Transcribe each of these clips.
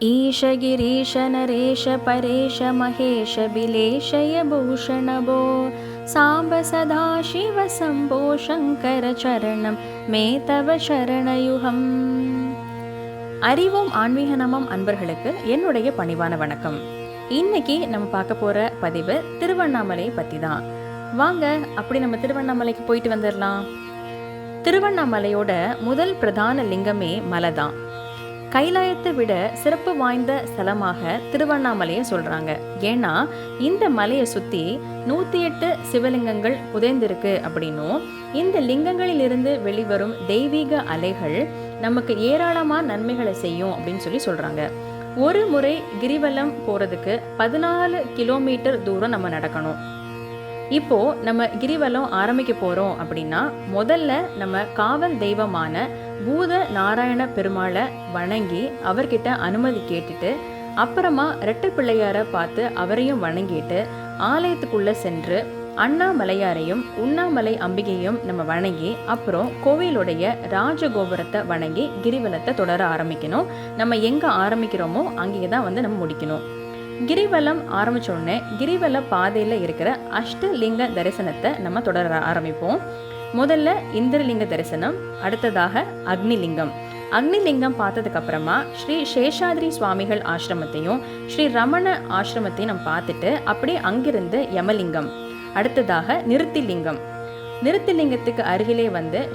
ईश गिरीश नरेश परेश महेश बिलेशय भूषणभो साम्ब सदाशिव शम्भो शङ्कर चरणं मे तव शरणयुகம். அறிவோம் ஆன்மீக நமம் அன்பர்களுக்கு என்னுடைய பணிவான வணக்கம். இன்னைக்கு நம்ம பார்க்க போற பதிவு திருவண்ணாமலையை பத்தி தான். வாங்க அப்படி நம்ம திருவண்ணாமலைக்கு போயிட்டு வந்துடலாம். திருவண்ணாமலையோட முதல் பிரதான லிங்கமே மலை தான். கைலாயத்தை விட சிறப்பு வாய்ந்த ஸ்தலமாக திருவண்ணாமலையை சொல்றாங்க. ஏன்னா இந்த மலையை சுத்தி 108 சிவலிங்கங்கள் புதைந்திருக்கு அப்படின்னும், இந்த லிங்கங்களில் இருந்து வெளிவரும் தெய்வீக அலைகள் நமக்கு ஏராளமான நன்மைகளை செய்யும் அப்படின்னு சொல்லி சொல்றாங்க. ஒரு முறை கிரிவலம் போறதுக்கு 14 கிலோமீட்டர் தூரம் நம்ம நடக்கணும். இப்போ நம்ம கிரிவலம் ஆரம்பிக்க போறோம் அப்படின்னா முதல்ல நம்ம காவல் தெய்வமான பூத நாராயண பெருமாளை வணங்கி அவர்கிட்ட அனுமதி கேட்டுட்டு, அப்புறமா ரெட்டை பிள்ளையாரை பார்த்து அவரையும் வணங்கிட்டு ஆலயத்துக்குள்ள சென்று அண்ணாமலையாரையும் உண்ணாமலை அம்பிகையும் நம்ம வணங்கி அப்புறம் கோவிலுடைய ராஜகோபுரத்தை வணங்கி கிரிவலத்தை தொடர ஆரம்பிக்கணும். நம்ம எங்க ஆரம்பிக்கிறோமோ அங்கே தான் நம்ம முடிக்கணும். கிரிவலம் ஆரம்பிச்ச உடனே கிரிவல பாதையில இருக்கிற அஷ்டலிங்க தரிசனத்தை நம்ம தொடர ஆரம்பிப்போம். முதல்ல இந்திரலிங்க தரிசனம், அடுத்ததாக அக்னிலிங்கம். அக்னிலிங்கம் பார்த்ததுக்கு அப்புறமா ஸ்ரீ சேஷாதிரி சுவாமிகள் ஆசிரமத்தையும் ஸ்ரீ ரமண ஆசிரமத்தையும் நம்ம பார்த்துட்டு அப்படியே அங்கிருந்து யமலிங்கம், அடுத்ததாக நிருத்திலிங்கம். நிருத்திலிங்கத்துக்கு அருகிலே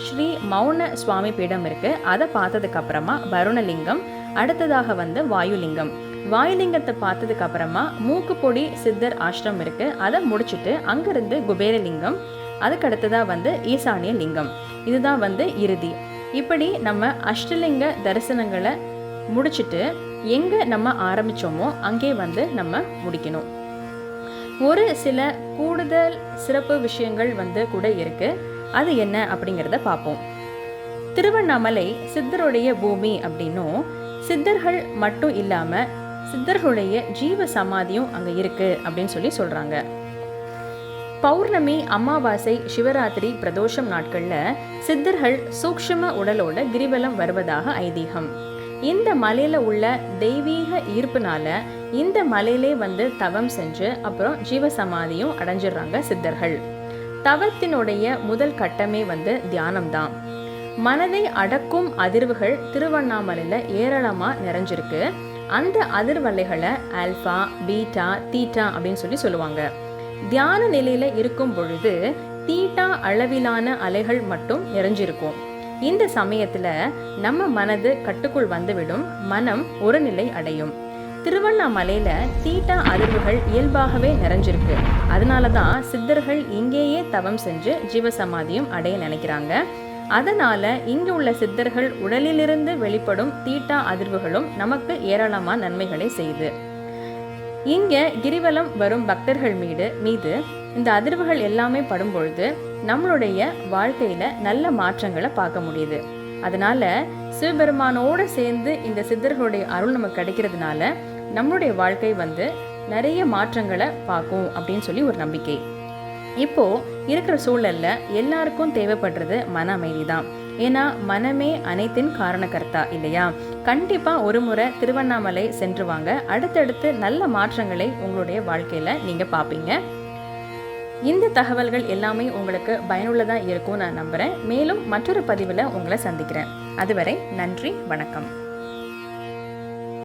ஸ்ரீ மௌன சுவாமி பீடம் இருக்கு. அதை பார்த்ததுக்கு அப்புறமா வருணலிங்கம், அடுத்ததாக வாயுலிங்கம். வாயுலிங்கத்தை பார்த்ததுக்கு அப்புறமா மூக்குப்பொடி சித்தர் ஆசிரமம் இருக்கு. அதை முடிச்சுட்டு அங்கிருந்து குபேரலிங்கம், அதுக்கு அடுத்ததா ஈசானிய லிங்கம். இதுதான் இறுதி. இப்படி நம்ம அஷ்டலிங்க தரிசனங்களை முடிச்சுட்டு எங்க நம்ம ஆரம்பிச்சோமோ அங்கே நம்ம முடிக்கணும். ஒரு சில கூடுதல் சிறப்பு விஷயங்கள் கூட இருக்கு. அது என்ன அப்படிங்கிறத பார்ப்போம். திருவண்ணாமலை சித்தருடைய பூமி அப்படின்னும், சித்தர்கள் மட்டும் இல்லாம சித்தர்களுடைய ஜீவ சமாதியும் அங்க இருக்கு அப்படின்னு சொல்றாங்க. பௌர்ணமி, அமாவாசை, சிவராத்திரி, பிரதோஷம் நாட்கள்ல சித்தர்கள் சூக்ஷ்ம உடலோட கிரிவலம் வருவதாக ஐதீகம். இந்த மலையில உள்ள தெய்வீக ஈர்ப்புனால இந்த மலையிலே தவம் செஞ்சு அப்புறம் ஜீவசமாதியும் அடைஞ்சிடுறாங்க சித்தர்கள். தவத்தினுடைய முதல் கட்டமே தியானம்தான். மனதை அடக்கும் அதிர்வுகள் திருவண்ணாமலையில ஏராளமா நிறைஞ்சிருக்கு. அந்த அதிர்வலைகளை ஆல்பா, பீட்டா, தீட்டா அப்படின்னு சொல்லுவாங்க. தியான நிலையில இருக்கும் பொழுது தீட்டா அளவிலான அலைகள் மட்டும் நிறைஞ்சிருக்கும். இந்த சமயத்துல நம்ம மனது கட்டுக்குள் வந்துவிடும், மனம் ஒரு நிலை அடையும். திருவண்ணாமலையில தீட்டா அதிர்வுகள் இயல்பாகவே நிறைஞ்சிருக்கு. அதனாலதான் சித்தர்கள் இங்கேயே தவம் செஞ்சு ஜீவசமாதியும் அடைய நினைக்கிறாங்க. அதனால இங்கு உள்ள சித்தர்கள் உடலிலிருந்து வெளிப்படும் தீட்டா அதிர்வுகளும் நமக்கு ஏராளமான நன்மைகளை செய்யுது. இங்க கிரிவலம் வரும் பக்தர்கள் மீது இந்த அதிர்வுகள் எல்லாமே படும் பொழுது நம்மளுடைய வாழ்க்கையில நல்ல மாற்றங்களை பார்க்க முடியுது. அதனால சிவபெருமானோட சேர்ந்து இந்த சித்தர்களுடைய அருள் நமக்கு கிடைக்கிறதுனால நம்மளுடைய வாழ்க்கை நிறைய மாற்றங்களை பார்க்கும் அப்படின்னு ஒரு நம்பிக்கை. இப்போ இருக்கிற சூழல்ல எல்லாருக்கும் தேவைப்படுறது மன அமைதி தான். ஏன்னா மனமே அனைத்தின் காரணகர்த்தா இல்லையா? கண்டிப்பா ஒரு முறை திருவண்ணாமலை சென்று வாங்க. அடுத்தடுத்து நல்ல மாற்றங்களை உங்களுடைய வாழ்க்கையில நீங்க பார்ப்பீங்க. இந்த தகவல்கள் எல்லாமே உங்களுக்கு பயனுள்ளதா இருக்கும் நான் நம்புறேன். மேலும் மற்றொரு பதிவுல உங்களை சந்திக்கிறேன். அதுவரை நன்றி, வணக்கம்.